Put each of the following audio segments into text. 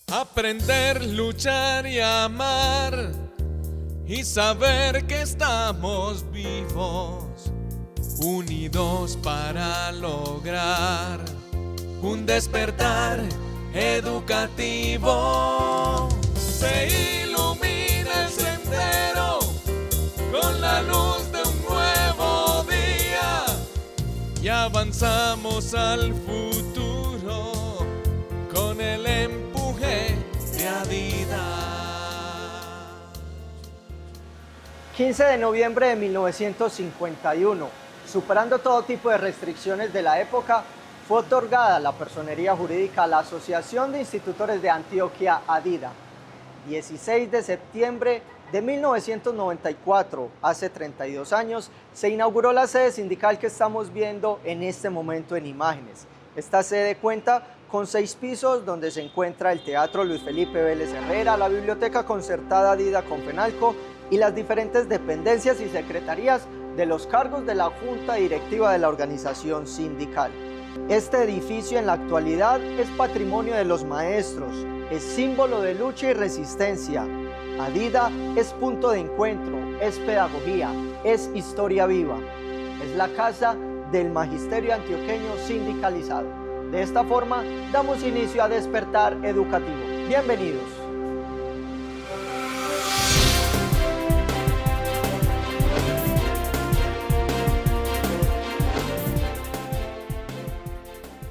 Aprender, luchar y amar y saber que estamos vivos, unidos para lograr un despertar educativo. Se ilumina el sendero con la luz de un nuevo día y avanzamos al futuro con el empuje de Adidas. 15 de noviembre de 1951, superando todo tipo de restricciones de la época, fue otorgada la personería jurídica a la Asociación de Institutores de Antioquia, ADIDA. 16 de septiembre de 1994, hace 32 años, se inauguró la sede sindical que estamos viendo en este momento en imágenes. Esta sede cuenta con 6 pisos donde se encuentra el Teatro Luis Felipe Vélez Herrera, la Biblioteca Concertada ADIDA Confenalco y las diferentes dependencias y secretarías de los cargos de la Junta Directiva de la organización sindical. Este edificio en la actualidad es patrimonio de los maestros, es símbolo de lucha y resistencia. ADIDA es punto de encuentro, es pedagogía, es historia viva. Es la casa del magisterio antioqueño sindicalizado. De esta forma, damos inicio a Despertar Educativo. Bienvenidos.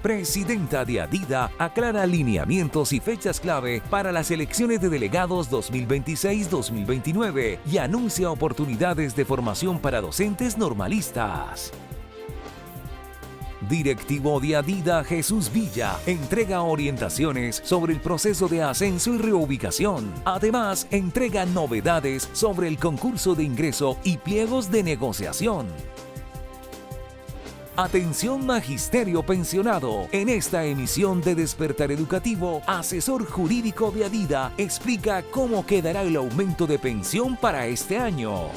Presidenta de ADIDA aclara alineamientos y fechas clave para las elecciones de delegados 2026-2029 y anuncia oportunidades de formación para docentes normalistas. Directivo de ADIDA Jesús Villa entrega orientaciones sobre el proceso de ascenso y reubicación. Además, entrega novedades sobre el concurso de ingreso y pliegos de negociación. Atención Magisterio Pensionado. En esta emisión de Despertar Educativo, asesor jurídico de ADIDA explica cómo quedará el aumento de pensión para este año.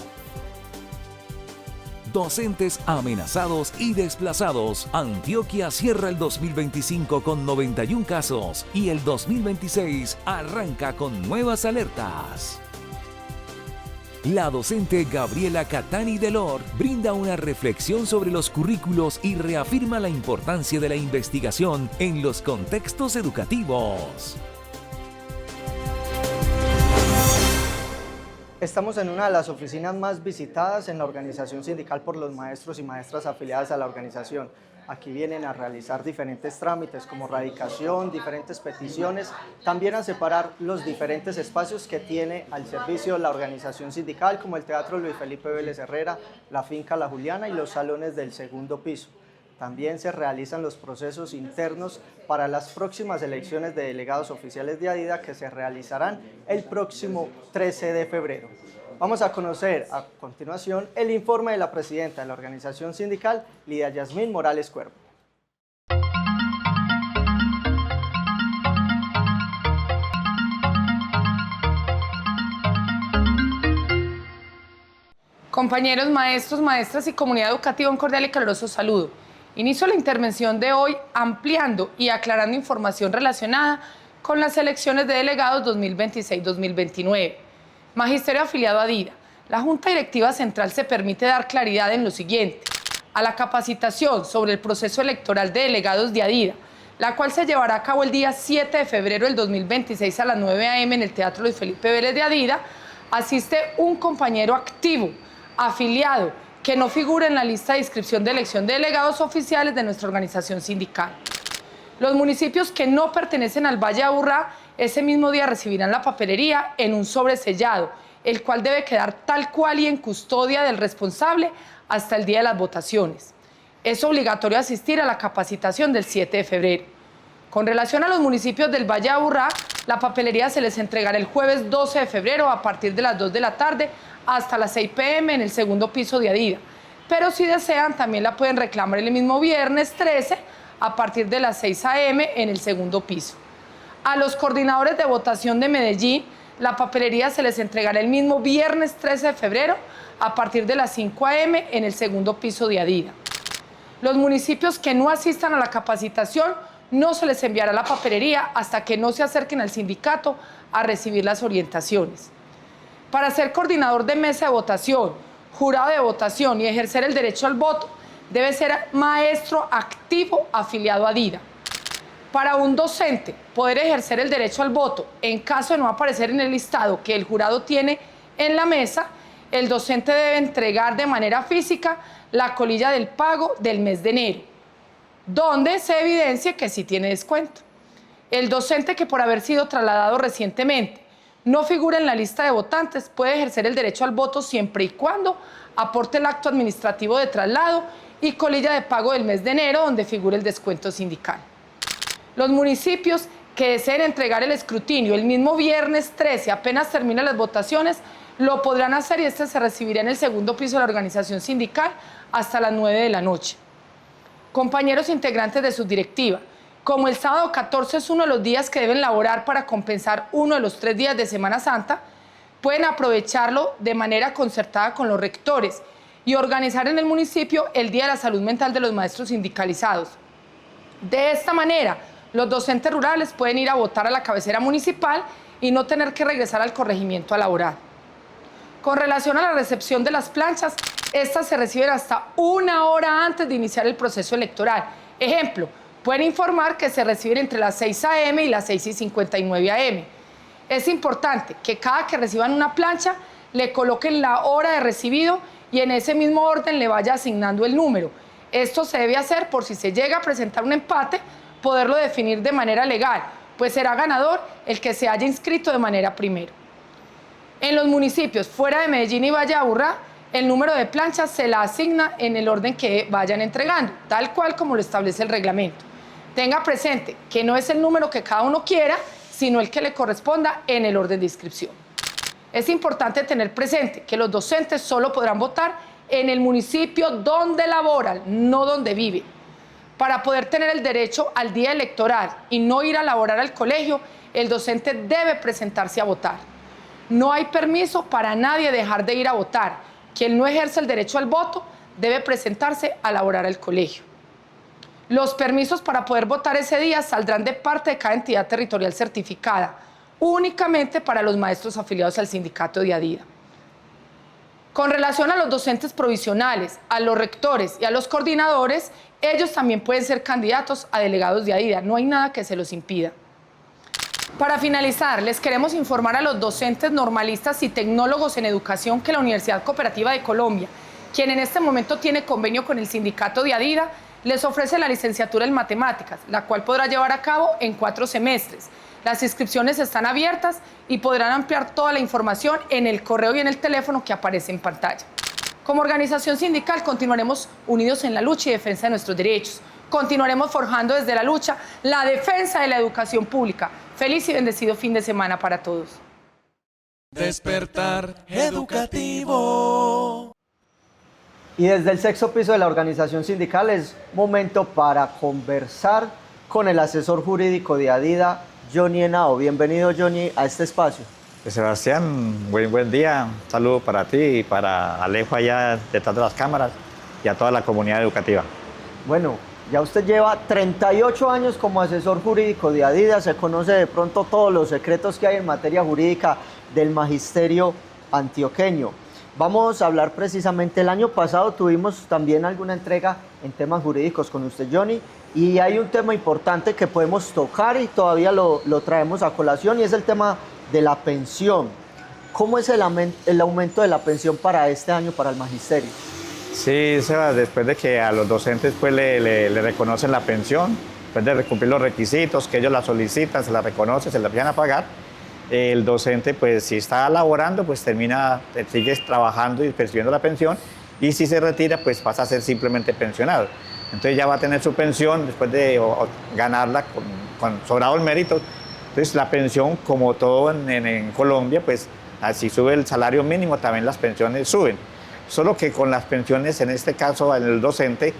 Docentes amenazados y desplazados. Antioquia cierra el 2025 con 91 casos y el 2026 arranca con nuevas alertas. La docente Gabriela Catani Delor brinda una reflexión sobre los currículos y reafirma la importancia de la investigación en los contextos educativos. Estamos en una de las oficinas más visitadas en la organización sindical por los maestros y maestras afiliadas a la organización. Aquí vienen a realizar diferentes trámites como radicación, diferentes peticiones, también a separar los diferentes espacios que tiene al servicio la organización sindical, como el Teatro Luis Felipe Vélez Herrera, la Finca La Juliana y los salones del segundo piso. También se realizan los procesos internos para las próximas elecciones de delegados oficiales de ADIDA que se realizarán el próximo 13 de febrero. Vamos a conocer a continuación el informe de la presidenta de la organización sindical, Lidia Yasmín Morales Cuervo. Compañeros, maestros, maestras y comunidad educativa, un cordial y caluroso saludo. Inicio la intervención de hoy ampliando y aclarando información relacionada con las elecciones de delegados 2026-2029. Magisterio afiliado a ADIDA. La Junta Directiva Central se permite dar claridad en lo siguiente: a la capacitación sobre el proceso electoral de delegados de ADIDA, la cual se llevará a cabo el día 7 de febrero del 2026 a las 9 a.m. en el Teatro Luis Felipe Vélez de ADIDA, asiste un compañero activo, afiliado, que no figura en la lista de inscripción de elección de delegados oficiales de nuestra organización sindical. Los municipios que no pertenecen al Valle de Aburrá ese mismo día recibirán la papelería en un sobre sellado, el cual debe quedar tal cual y en custodia del responsable hasta el día de las votaciones. Es obligatorio asistir a la capacitación del 7 de febrero. Con relación a los municipios del Valle de Aburrá, la papelería se les entregará el jueves 12 de febrero a partir de las 2 de la tarde hasta las 6 p.m. en el segundo piso de ADIDA. Pero si desean, también la pueden reclamar el mismo viernes 13 a partir de las 6 a.m. en el segundo piso. A los coordinadores de votación de Medellín, la papelería se les entregará el mismo viernes 13 de febrero a partir de las 5 a.m. en el segundo piso de ADIDA. Los municipios que no asistan a la capacitación no se les enviará la papelería hasta que no se acerquen al sindicato a recibir las orientaciones. Para ser coordinador de mesa de votación, jurado de votación y ejercer el derecho al voto, debe ser maestro activo afiliado a DIDA. Para un docente poder ejercer el derecho al voto, en caso de no aparecer en el listado que el jurado tiene en la mesa, el docente debe entregar de manera física la colilla del pago del mes de enero, donde se evidencie que sí tiene descuento. El docente que por haber sido trasladado recientemente no figura en la lista de votantes puede ejercer el derecho al voto siempre y cuando aporte el acto administrativo de traslado y colilla de pago del mes de enero donde figure el descuento sindical. Los municipios que deseen entregar el escrutinio el mismo viernes 13, apenas terminen las votaciones, lo podrán hacer y este se recibirá en el segundo piso de la organización sindical hasta las 9 de la noche. Compañeros integrantes de subdirectiva, como el sábado 14 es uno de los días que deben laborar para compensar uno de los 3 días de Semana Santa, pueden aprovecharlo de manera concertada con los rectores y organizar en el municipio el Día de la Salud Mental de los maestros sindicalizados. De esta manera, los docentes rurales pueden ir a votar a la cabecera municipal y no tener que regresar al corregimiento a laborar. Con relación a la recepción de las planchas, estas se reciben hasta 1 hora antes de iniciar el proceso electoral. Ejemplo, pueden informar que se reciben entre las 6 a.m. y las 6:59 a.m. Es importante que cada que reciban una plancha le coloquen la hora de recibido y en ese mismo orden le vaya asignando el número. Esto se debe hacer por si se llega a presentar un empate, poderlo definir de manera legal, pues será ganador el que se haya inscrito de manera primero. En los municipios fuera de Medellín y Valle de Aburrá, el número de planchas se la asigna en el orden que vayan entregando, tal cual como lo establece el reglamento. Tenga presente que no es el número que cada uno quiera, sino el que le corresponda en el orden de inscripción. Es importante tener presente que los docentes solo podrán votar en el municipio donde laboran, no donde viven. Para poder tener el derecho al día electoral y no ir a laborar al colegio, el docente debe presentarse a votar. No hay permiso para nadie dejar de ir a votar. Quien no ejerce el derecho al voto debe presentarse a laborar al colegio. Los permisos para poder votar ese día saldrán de parte de cada entidad territorial certificada, únicamente para los maestros afiliados al sindicato de ADIDA. Con relación a los docentes provisionales, a los rectores y a los coordinadores, ellos también pueden ser candidatos a delegados de ADIDA, no hay nada que se los impida. Para finalizar, les queremos informar a los docentes normalistas y tecnólogos en educación que la Universidad Cooperativa de Colombia, quien en este momento tiene convenio con el sindicato de ADIDA, les ofrece la licenciatura en matemáticas, la cual podrá llevar a cabo en 4 semestres. Las inscripciones están abiertas y podrán ampliar toda la información en el correo y en el teléfono que aparece en pantalla. Como organización sindical continuaremos unidos en la lucha y defensa de nuestros derechos. Continuaremos forjando desde la lucha la defensa de la educación pública. Feliz y bendecido fin de semana para todos. Despertar educativo. Y desde el 6º piso de la organización sindical es momento para conversar con el asesor jurídico de ADIDA, Johnny Henao. Bienvenido, Johnny, a este espacio. Sebastián, buen día. Un saludo para ti y para Alejo allá detrás de las cámaras y a toda la comunidad educativa. Bueno, ya usted lleva 38 años como asesor jurídico de ADIDA, se conoce de pronto todos los secretos que hay en materia jurídica del magisterio antioqueño. Vamos a hablar precisamente, el año pasado tuvimos también alguna entrega en temas jurídicos con usted, Johnny, y hay un tema importante que podemos tocar y todavía lo traemos a colación y es el tema de la pensión. ¿Cómo es el aumento de la pensión para este año para el magisterio? Sí, Sebas, después de que a los docentes pues, le reconocen la pensión, después de cumplir los requisitos, que ellos la solicitan, se la reconocen, se la empiezan a pagar, el docente, pues si está laborando, pues sigue trabajando y percibiendo la pensión, y si se retira, pues pasa a ser simplemente pensionado. Entonces ya va a tener su pensión después de ganarla con sobrados méritos. Entonces la pensión, como todo en Colombia, pues así sube el salario mínimo, también las pensiones suben. Solo que con las pensiones, en este caso en el docente,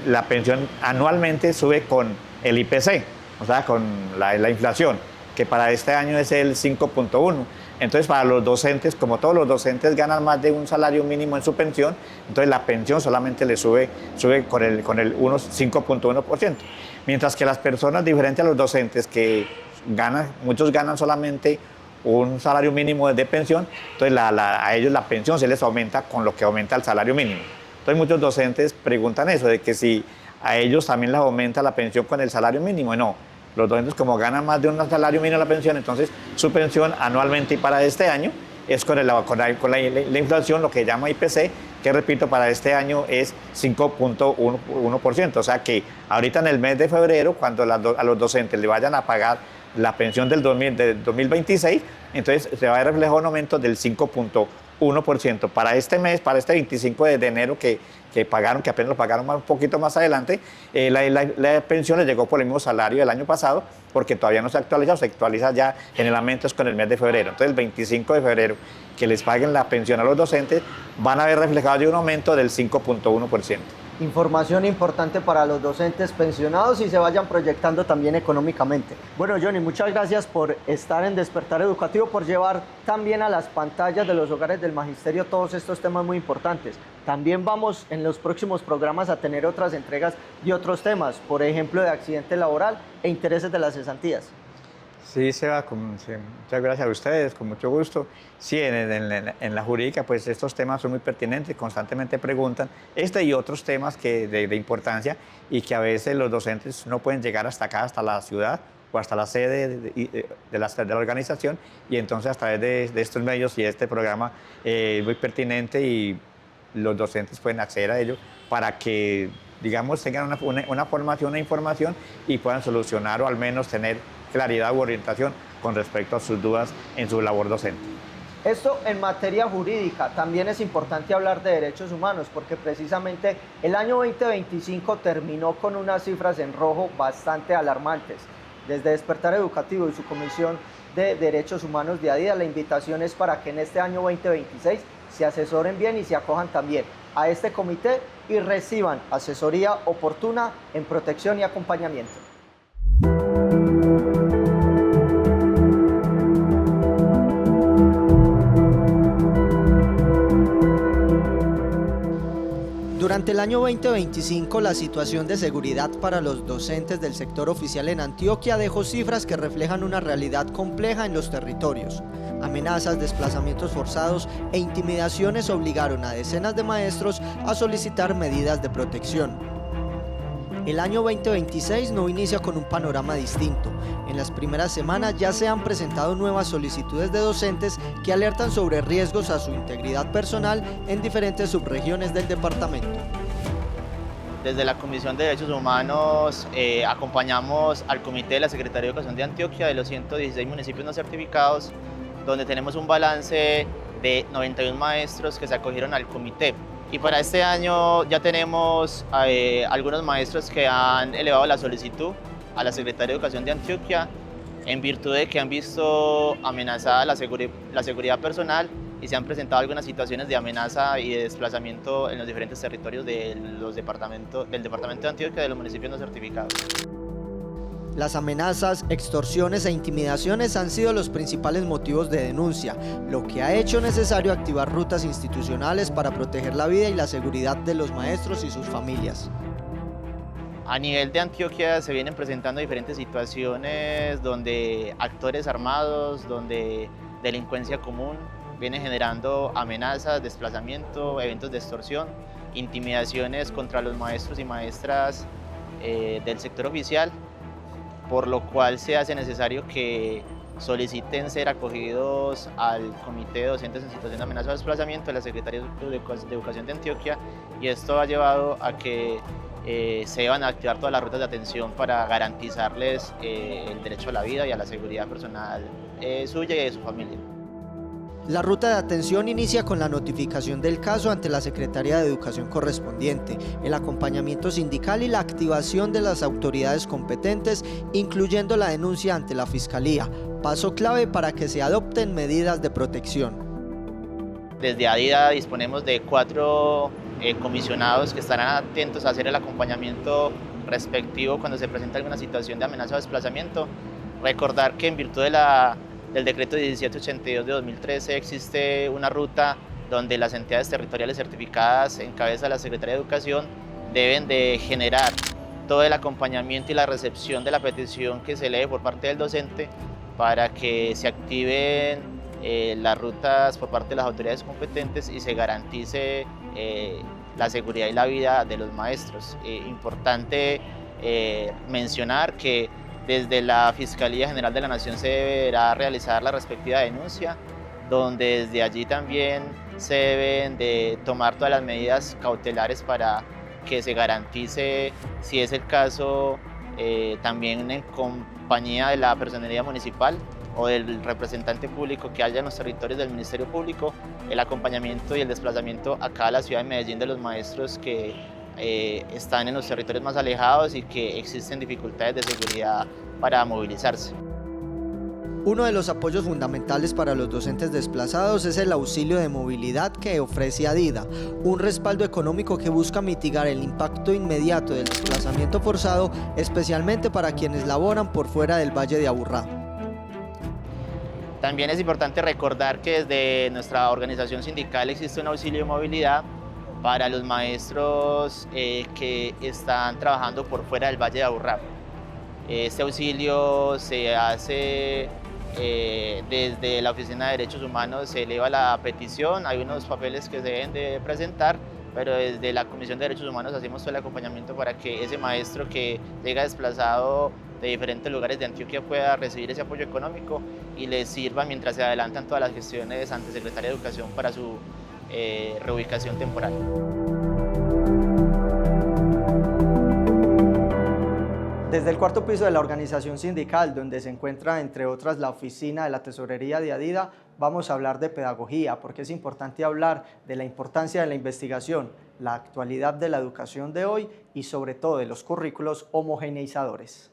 la pensión anualmente sube con el IPC, o sea, con la inflación. que para este año es el 5.1. Entonces, para los docentes, como todos los docentes ganan más de un salario mínimo en su pensión, entonces la pensión solamente le sube con el 5.1%. Mientras que las personas, diferente a los docentes que muchos ganan solamente un salario mínimo de pensión, entonces a ellos la pensión se les aumenta con lo que aumenta el salario mínimo. Entonces muchos docentes preguntan eso, de que si a ellos también les aumenta la pensión con el salario mínimo. No, los docentes como ganan más de un salario mínimo la pensión, entonces su pensión anualmente y para este año es con la inflación, lo que llama IPC, que repito, para este año es 5.1%. O sea que ahorita en el mes de febrero, cuando a los docentes le vayan a pagar la pensión del 2026, entonces se va a ver reflejado un aumento del 5.1%. Para este mes, para este 25 de enero que pagaron, que apenas lo pagaron un poquito más adelante, la pensión les llegó por el mismo salario del año pasado, porque todavía no se actualiza, se actualiza ya generalmente es con el mes de febrero. Entonces el 25 de febrero que les paguen la pensión a los docentes, van a ver reflejado ya un aumento del 5.1%. Información importante para los docentes pensionados y se vayan proyectando también económicamente. Bueno, Johnny, muchas gracias por estar en Despertar Educativo, por llevar también a las pantallas de los hogares del magisterio todos estos temas muy importantes. También vamos en los próximos programas a tener otras entregas de otros temas, por ejemplo, de accidente laboral e intereses de las cesantías. Sí, Seba, muchas gracias a ustedes, con mucho gusto. Sí, en la jurídica, pues estos temas son muy pertinentes, constantemente preguntan y otros temas de importancia y que a veces los docentes no pueden llegar hasta acá, hasta la ciudad o hasta la sede de la organización, y entonces a través de estos medios y este programa es muy pertinente y los docentes pueden acceder a ello para que, digamos, tengan una formación, una información y puedan solucionar o al menos tener claridad u orientación con respecto a sus dudas en su labor docente. Esto en materia jurídica. También es importante hablar de derechos humanos porque precisamente el año 2025 terminó con unas cifras en rojo bastante alarmantes. Desde Despertar Educativo y su Comisión de Derechos Humanos de ADIDA, la invitación es para que en este año 2026 se asesoren bien y se acojan también a este comité y reciban asesoría oportuna en protección y acompañamiento. Durante el año 2025, la situación de seguridad para los docentes del sector oficial en Antioquia dejó cifras que reflejan una realidad compleja en los territorios. Amenazas, desplazamientos forzados e intimidaciones obligaron a decenas de maestros a solicitar medidas de protección. El año 2026 no inicia con un panorama distinto. En las primeras semanas ya se han presentado nuevas solicitudes de docentes que alertan sobre riesgos a su integridad personal en diferentes subregiones del departamento. Desde la Comisión de Derechos Humanos acompañamos al Comité de la Secretaría de Educación de Antioquia de los 116 municipios no certificados, donde tenemos un balance de 91 maestros que se acogieron al comité. Y para este año ya tenemos algunos maestros que han elevado la solicitud a la Secretaría de Educación de Antioquia en virtud de que han visto amenazada la seguridad personal y se han presentado algunas situaciones de amenaza y de desplazamiento en los diferentes territorios del departamento de Antioquia de los municipios no certificados. Las amenazas, extorsiones e intimidaciones han sido los principales motivos de denuncia, lo que ha hecho necesario activar rutas institucionales para proteger la vida y la seguridad de los maestros y sus familias. A nivel de Antioquia se vienen presentando diferentes situaciones donde actores armados, donde delincuencia común viene generando amenazas, desplazamiento, eventos de extorsión, intimidaciones contra los maestros y maestras del sector oficial, por lo cual se hace necesario que soliciten ser acogidos al Comité de Docentes en Situación de Amenaza o Desplazamiento de la Secretaría de Educación de Antioquia, y esto ha llevado a que se van a activar todas las rutas de atención para garantizarles el derecho a la vida y a la seguridad personal suya y de su familia. La ruta de atención inicia con la notificación del caso ante la Secretaría de Educación correspondiente, el acompañamiento sindical y la activación de las autoridades competentes, incluyendo la denuncia ante la Fiscalía, paso clave para que se adopten medidas de protección. Desde ADIDA disponemos de 4 comisionados que estarán atentos a hacer el acompañamiento respectivo cuando se presenta alguna situación de amenaza o desplazamiento. Recordar que en virtud del decreto 1782 de 2013 existe una ruta donde las entidades territoriales certificadas en cabeza de la Secretaría de Educación deben de generar todo el acompañamiento y la recepción de la petición que se lee por parte del docente para que se activen las rutas por parte de las autoridades competentes y se garantice la seguridad y la vida de los maestros. Importante mencionar que desde la Fiscalía General de la Nación se deberá realizar la respectiva denuncia, donde desde allí también se deben de tomar todas las medidas cautelares para que se garantice, si es el caso, también en compañía de la personería municipal o del representante público que haya en los territorios del Ministerio Público, el acompañamiento y el desplazamiento acá a la ciudad de Medellín de los maestros que están en los territorios más alejados y que existen dificultades de seguridad para movilizarse. Uno de los apoyos fundamentales para los docentes desplazados es el auxilio de movilidad que ofrece ADIDA, un respaldo económico que busca mitigar el impacto inmediato del desplazamiento forzado, especialmente para quienes laboran por fuera del Valle de Aburrá. También es importante recordar que desde nuestra organización sindical existe un auxilio de movilidad para los maestros que están trabajando por fuera del Valle de Aburrá. Este auxilio se hace desde la Oficina de Derechos Humanos, se eleva la petición, hay unos papeles que se deben de presentar, pero desde la Comisión de Derechos Humanos hacemos todo el acompañamiento para que ese maestro que llega desplazado de diferentes lugares de Antioquia pueda recibir ese apoyo económico y le sirva mientras se adelantan todas las gestiones ante Secretaría de Educación para su reubicación temporal. Desde el cuarto piso de la organización sindical, donde se encuentra entre otras la oficina de la tesorería de ADIDA, vamos a hablar de pedagogía, porque es importante hablar de la importancia de la investigación, la actualidad de la educación de hoy y sobre todo de los currículos homogeneizadores.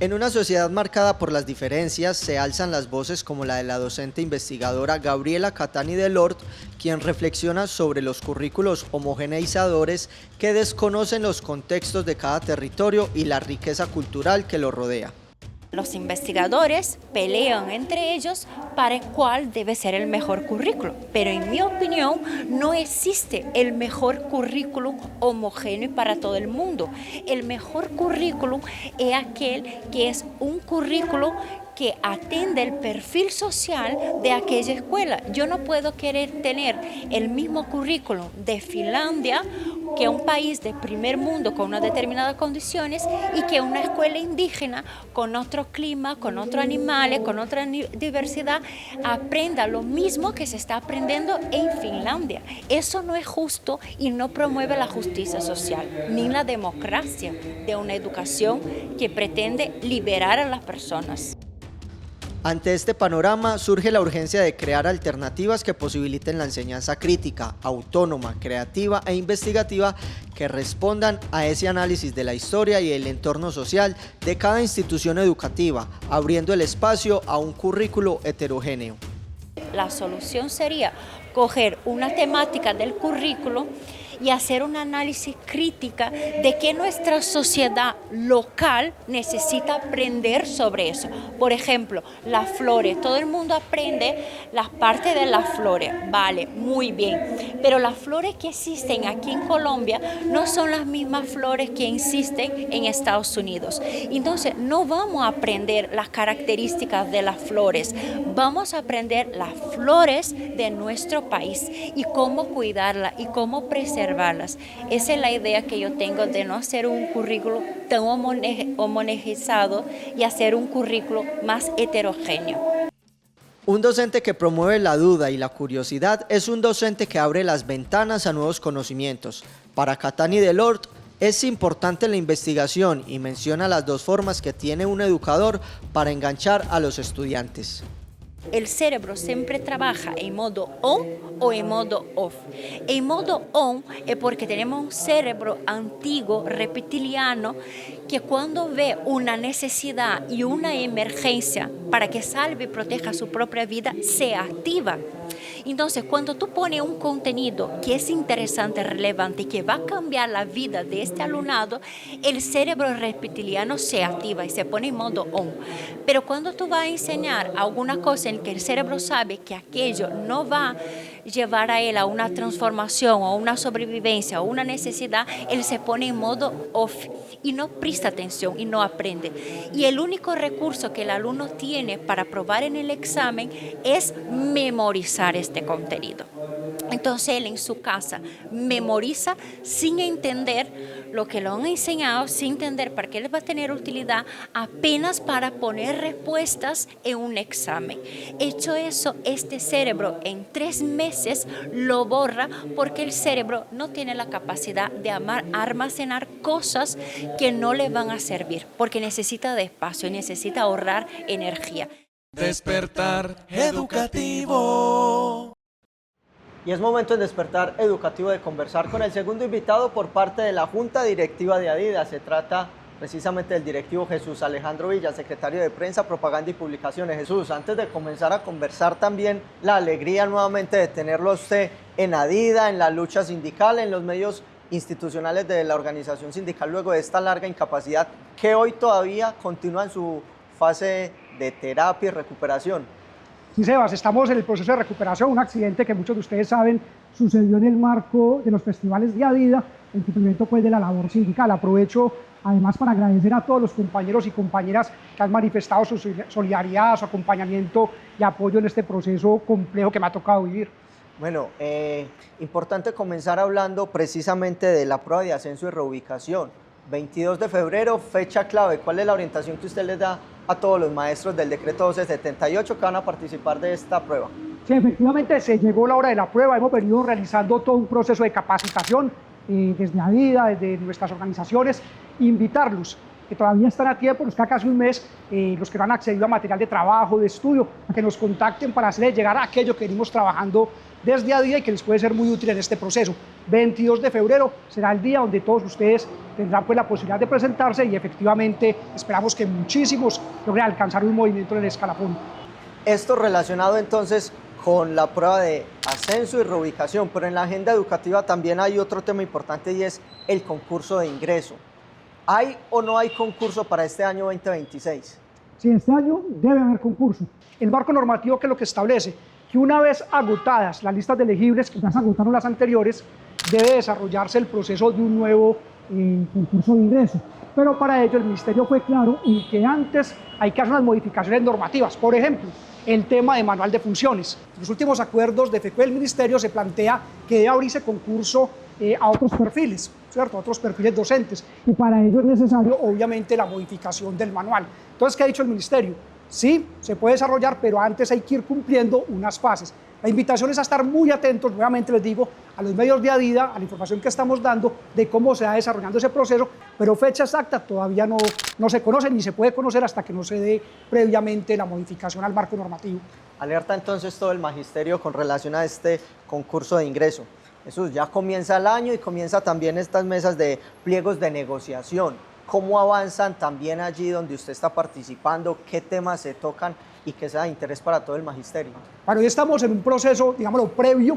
En una sociedad marcada por las diferencias, se alzan las voces como la de la docente investigadora Gabriela Catani Delort, quien reflexiona sobre los currículos homogeneizadores que desconocen los contextos de cada territorio y la riqueza cultural que lo rodea. Los investigadores pelean entre ellos para cuál debe ser el mejor currículo, pero en mi opinión no existe el mejor currículum homogéneo para todo el mundo. El mejor currículum es aquel que es un currículum que atiende el perfil social de aquella escuela. Yo no puedo querer tener el mismo currículum de Finlandia, que es un país de primer mundo con unas determinadas condiciones, y que una escuela indígena con otro clima, con otros animales, con otra diversidad, aprenda lo mismo que se está aprendiendo en Finlandia. Eso no es justo y no promueve la justicia social, ni la democracia de una educación que pretende liberar a las personas. Ante este panorama surge la urgencia de crear alternativas que posibiliten la enseñanza crítica, autónoma, creativa e investigativa que respondan a ese análisis de la historia y el entorno social de cada institución educativa, abriendo el espacio a un currículo heterogéneo. La solución sería coger una temática del currículo y hacer un análisis crítica de qué nuestra sociedad local necesita aprender sobre eso. Por ejemplo, las flores. Todo el mundo aprende las partes de las flores. Vale, muy bien. Pero las flores que existen aquí en Colombia no son las mismas flores que existen en Estados Unidos. Entonces, no vamos a aprender las características de las flores. Vamos a aprender las flores de nuestro país y cómo cuidarlas y cómo preservarlas. Esa es la idea que yo tengo de no hacer un currículo tan homogeneizado y hacer un currículo más heterogéneo. Un docente que promueve la duda y la curiosidad es un docente que abre las ventanas a nuevos conocimientos. Para Catani Delort es importante la investigación y menciona las dos formas que tiene un educador para enganchar a los estudiantes. El cerebro siempre trabaja en modo on o en modo off. En modo on es porque tenemos un cerebro antiguo, reptiliano, que cuando ve una necesidad y una emergencia para que salve y proteja su propia vida, se activa. Entonces, cuando tú pones un contenido que es interesante, relevante, que va a cambiar la vida de este alumnado, el cerebro reptiliano se activa y se pone en modo on. Pero cuando tú vas a enseñar alguna cosa en que el cerebro sabe que aquello no va a llevar a él a una transformación o una sobrevivencia o una necesidad, él se pone en modo off y no presta atención y no aprende. Y el único recurso que el alumno tiene para probar en el examen es memorizar este contenido. Entonces él en su casa memoriza sin entender lo que lo han enseñado, sin entender para qué les va a tener utilidad, apenas para poner respuestas en un examen. Hecho eso, este cerebro en 3 meses lo borra porque el cerebro no tiene la capacidad de almacenar cosas que no le van a servir, porque necesita de espacio y necesita ahorrar energía. Despertar educativo. Y es momento en Despertar Educativo de conversar con el segundo invitado por parte de la Junta Directiva de Adidas. Se trata precisamente del directivo Jesús Alejandro Villa, secretario de Prensa, Propaganda y Publicaciones. Jesús, antes de comenzar a conversar, también la alegría nuevamente de tenerlo a usted en Adidas, en la lucha sindical, en los medios institucionales de la organización sindical, luego de esta larga incapacidad que hoy todavía continúa en su fase de terapia y recuperación. Sí, Sebas, estamos en el proceso de recuperación, un accidente que muchos de ustedes saben sucedió en el marco de los festivales de Adidas, en cumplimiento pues de la labor sindical. Aprovecho además para agradecer a todos los compañeros y compañeras que han manifestado su solidaridad, su acompañamiento y apoyo en este proceso complejo que me ha tocado vivir. Bueno, importante comenzar hablando precisamente de la prueba de ascenso y reubicación. 22 de febrero, fecha clave. ¿Cuál es la orientación que usted les da a todos los maestros del decreto 1278 que van a participar de esta prueba? Sí, efectivamente se llegó la hora de la prueba. Hemos venido realizando todo un proceso de capacitación desde Adidas, desde nuestras organizaciones. Invitarlos, que todavía están a tiempo, nos queda casi un mes, los que no han accedido a material de trabajo, de estudio, a que nos contacten para hacerles llegar a aquello que venimos trabajando desde Adidas y que les puede ser muy útil en este proceso. 22 de febrero será el día donde todos ustedes tendrán pues la posibilidad de presentarse y efectivamente esperamos que muchísimos logren alcanzar un movimiento en el escalafón. Esto relacionado entonces con la prueba de ascenso y reubicación, pero en la agenda educativa también hay otro tema importante y es el concurso de ingreso. ¿Hay o no hay concurso para este año 2026? Sí, este año debe haber concurso. El marco normativo, que es lo que establece que una vez agotadas las listas de elegibles, que ya se agotaron las anteriores, debe desarrollarse el proceso de un nuevo concurso de ingreso. Pero para ello el Ministerio fue claro en que antes hay que hacer unas modificaciones normativas. Por ejemplo, el tema de manual de funciones. En los últimos acuerdos de FECO del Ministerio se plantea que debe abrirse concurso a otros perfiles, ¿cierto? A otros perfiles docentes. Y para ello es necesario, obviamente, la modificación del manual. Entonces, ¿qué ha dicho el Ministerio? Sí, se puede desarrollar, pero antes hay que ir cumpliendo unas fases. La invitación es a estar muy atentos, nuevamente les digo, a los medios de Adidas, a la información que estamos dando de cómo se va desarrollando ese proceso, pero fecha exacta todavía no se conoce ni se puede conocer hasta que no se dé previamente la modificación al marco normativo. Alerta entonces todo el magisterio con relación a este concurso de ingreso. Jesús, ya comienza el año y comienza también estas mesas de pliegos de negociación. ¿Cómo avanzan también allí donde usted está participando? ¿Qué temas se tocan y qué sea de interés para todo el magisterio? Bueno, hoy estamos en un proceso, digámoslo, previo.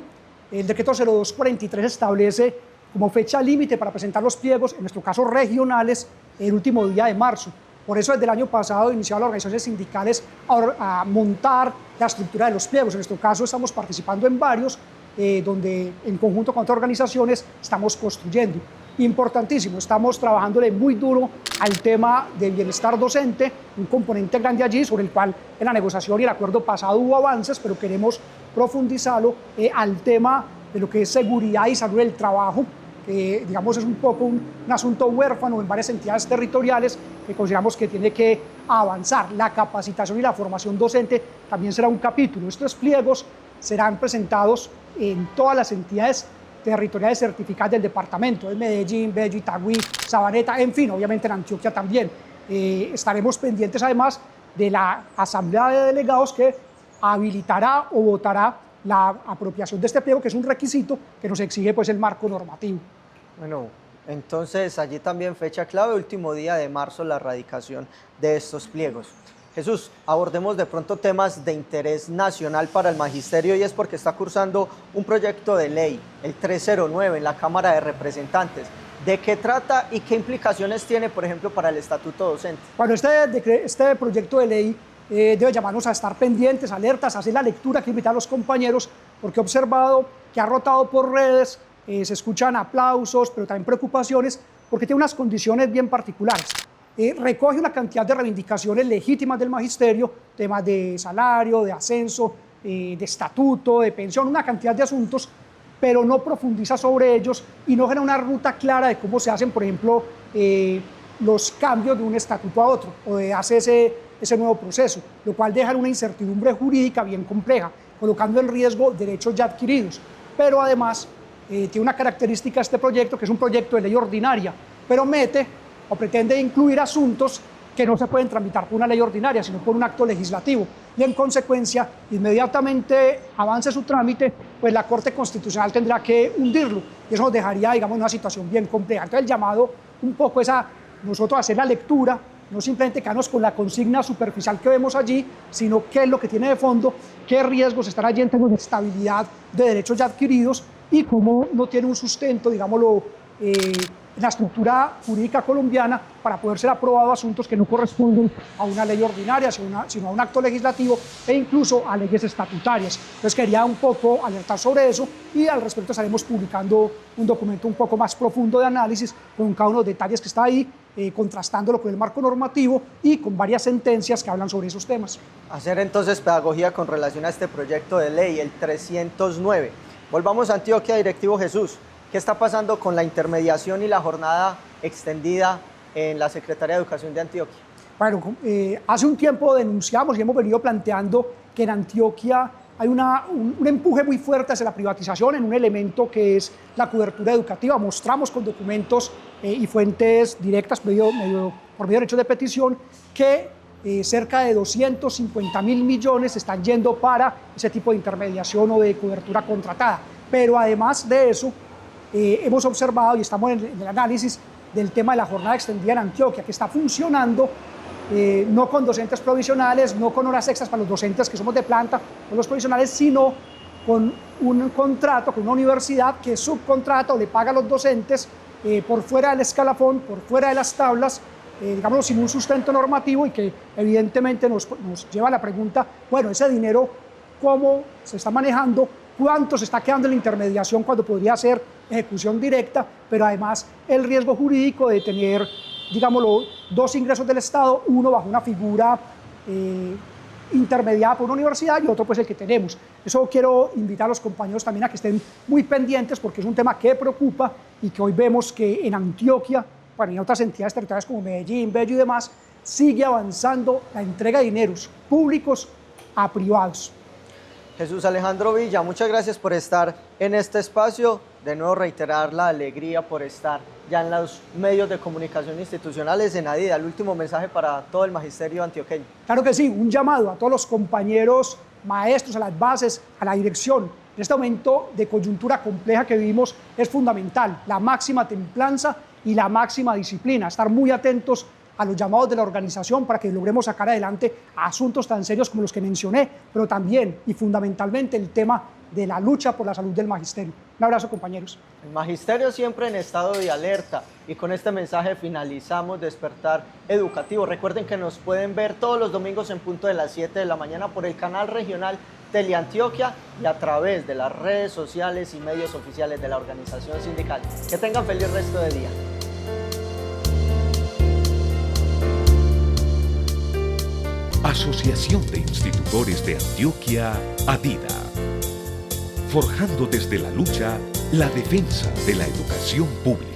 El decreto 0243 establece como fecha límite para presentar los pliegos, en nuestro caso regionales, el último día de marzo. Por eso desde el año pasado iniciaron las organizaciones sindicales a montar la estructura de los pliegos. En nuestro caso estamos participando en varios, donde en conjunto con otras organizaciones estamos construyendo. Importantísimo, estamos trabajándole muy duro al tema del bienestar docente, un componente grande allí sobre el cual en la negociación y el acuerdo pasado hubo avances, pero queremos profundizarlo al tema de lo que es seguridad y salud del trabajo, que digamos es un poco un asunto huérfano en varias entidades territoriales que consideramos que tiene que avanzar. La capacitación y la formación docente también será un capítulo. Estos pliegos serán presentados en todas las entidades territoriales certificadas del departamento, de Medellín, Bello, Itagüí, Sabaneta, en fin, obviamente en Antioquia también. Estaremos pendientes además de la asamblea de delegados que habilitará o votará la apropiación de este pliego, que es un requisito que nos exige pues el marco normativo. Bueno, entonces allí también fecha clave, último día de marzo, la erradicación de estos pliegos. Jesús, abordemos de pronto temas de interés nacional para el magisterio y es porque está cursando un proyecto de ley, el 309, en la Cámara de Representantes. ¿De qué trata y qué implicaciones tiene, por ejemplo, para el estatuto docente? Bueno, este proyecto de ley debe llamarnos a estar pendientes, alertas, a hacer la lectura que invitar a los compañeros, porque he observado que ha rotado por redes, se escuchan aplausos, pero también preocupaciones, porque tiene unas condiciones bien particulares. Recoge una cantidad de reivindicaciones legítimas del magisterio, temas de salario, de ascenso, de estatuto, de pensión, una cantidad de asuntos, pero no profundiza sobre ellos y no genera una ruta clara de cómo se hacen, por ejemplo, los cambios de un estatuto a otro, o de hacer ese nuevo proceso, lo cual deja una incertidumbre jurídica bien compleja, colocando en riesgo derechos ya adquiridos. Pero además tiene una característica este proyecto, que es un proyecto de ley ordinaria, pero mete o pretende incluir asuntos que no se pueden tramitar por una ley ordinaria, sino por un acto legislativo. Y en consecuencia, inmediatamente avance su trámite, pues la Corte Constitucional tendrá que hundirlo. Y eso nos dejaría, digamos, una situación bien compleja. Entonces el llamado un poco es a nosotros a hacer la lectura, no simplemente quedarnos con la consigna superficial que vemos allí, sino qué es lo que tiene de fondo, qué riesgos están allí en términos de estabilidad de derechos ya adquiridos y cómo no tiene un sustento, digámoslo, la estructura jurídica colombiana para poder ser aprobado asuntos que no corresponden a una ley ordinaria, sino a un acto legislativo e incluso a leyes estatutarias. Entonces quería un poco alertar sobre eso y al respecto estaremos publicando un documento un poco más profundo de análisis con cada uno de los detalles que está ahí, contrastándolo con el marco normativo y con varias sentencias que hablan sobre esos temas. Hacer entonces pedagogía con relación a este proyecto de ley, el 309. Volvamos a Antioquia, directivo Jesús. ¿Qué está pasando con la intermediación y la jornada extendida en la Secretaría de Educación de Antioquia? Bueno, hace un tiempo denunciamos y hemos venido planteando que en Antioquia hay un empuje muy fuerte hacia la privatización en un elemento que es la cobertura educativa. Mostramos con documentos y fuentes directas por medio de derechos de petición que cerca de 250.000 millones están yendo para ese tipo de intermediación o de cobertura contratada. Pero además de eso, hemos observado y estamos en el análisis del tema de la jornada extendida en Antioquia, que está funcionando no con docentes provisionales, no con horas extras para los docentes que somos de planta, con los provisionales, sino con un contrato con una universidad que subcontrata o le paga a los docentes por fuera del escalafón, por fuera de las tablas, digamos, sin un sustento normativo y que evidentemente nos lleva a la pregunta, bueno, ese dinero, ¿cómo se está manejando? ¿Cuánto se está quedando en la intermediación cuando podría ser ejecución directa? Pero además el riesgo jurídico de tener, digámoslo, dos ingresos del Estado, uno bajo una figura intermediada por una universidad y otro pues el que tenemos. Eso quiero invitar a los compañeros también a que estén muy pendientes porque es un tema que preocupa y que hoy vemos que en Antioquia, bueno, y en otras entidades territoriales como Medellín, Bello y demás, sigue avanzando la entrega de dineros públicos a privados. Jesús Alejandro Villa, muchas gracias por estar en este espacio. De nuevo reiterar la alegría por estar ya en los medios de comunicación institucionales. En Adida, el último mensaje para todo el magisterio antioqueño. Claro que sí, un llamado a todos los compañeros maestros, a las bases, a la dirección. En este momento de coyuntura compleja que vivimos es fundamental la máxima templanza y la máxima disciplina, estar muy atentos a los llamados de la organización para que logremos sacar adelante asuntos tan serios como los que mencioné, pero también y fundamentalmente el tema de la lucha por la salud del magisterio. Un abrazo, compañeros. El magisterio siempre en estado de alerta y con este mensaje finalizamos Despertar Educativo. Recuerden que nos pueden ver todos los domingos en punto de las 7 de la mañana por el canal regional Teleantioquia y a través de las redes sociales y medios oficiales de la organización sindical. Que tengan feliz resto de día. Asociación de Institutores de Antioquia, ADIDA. Forjando desde la lucha la defensa de la educación pública.